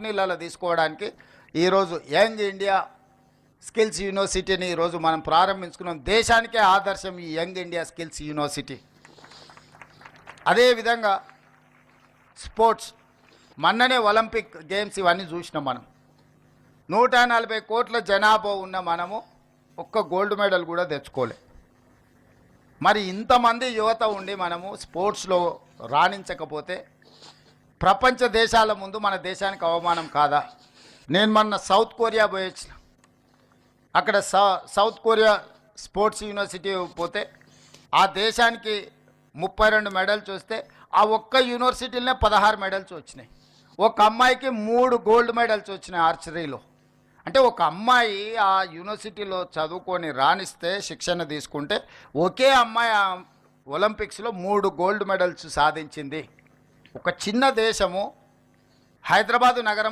కంపెనీలలో తీసుకోవడానికి ఈరోజు యంగ్ ఇండియా స్కిల్స్ యూనివర్సిటీని ఈరోజు మనం ప్రారంభించుకున్నాం. దేశానికే ఆదర్శం ఈ యంగ్ ఇండియా స్కిల్స్ యూనివర్సిటీ. అదేవిధంగా స్పోర్ట్స్, మొన్ననే ఒలింపిక్ గేమ్స్ ఇవన్నీ చూసినాం. మనం 140 కోట్ల జనాభా ఉన్న మనము ఒక్క గోల్డ్ మెడల్ కూడా తెచ్చుకోలే. మరి ఇంతమంది యువత ఉండి మనము స్పోర్ట్స్లో రాణించకపోతే ప్రపంచ దేశాల ముందు మన దేశానికి అవమానం కాదా? నేను మొన్న సౌత్ కొరియా పోయి వచ్చిన. అక్కడ సౌత్ కొరియా స్పోర్ట్స్ యూనివర్సిటీ పోతే ఆ దేశానికి 32 మెడల్స్ వస్తే ఆ ఒక్క యూనివర్సిటీలోనే 16 మెడల్స్ వచ్చినాయి. ఒక అమ్మాయికి 3 గోల్డ్ మెడల్స్ వచ్చినాయి ఆర్చరీలో. అంటే ఒక అమ్మాయి ఆ యూనివర్సిటీలో చదువుకొని రాణిస్తే, శిక్షణ తీసుకుంటే, ఒకే అమ్మాయి ఒలింపిక్స్లో 3 గోల్డ్ మెడల్స్ సాధించింది. ఒక చిన్న దేశము హైదరాబాదు నగరం